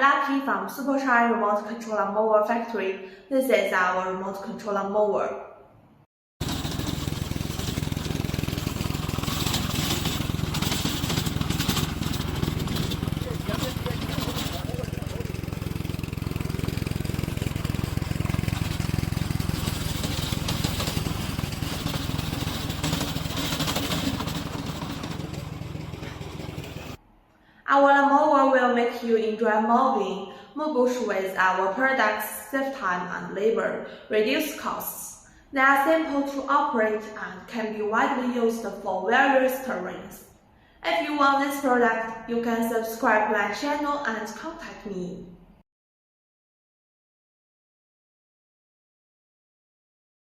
I'm Lucky from Super Remote Controller Mower Factory. This is our remote controller mower. Our mower will make you enjoy mowing, mow bush with our products, save time and labor, reduce costs. They are simple to operate and can be widely used for various terrains. If you want this product, you can subscribe to my channel and contact me.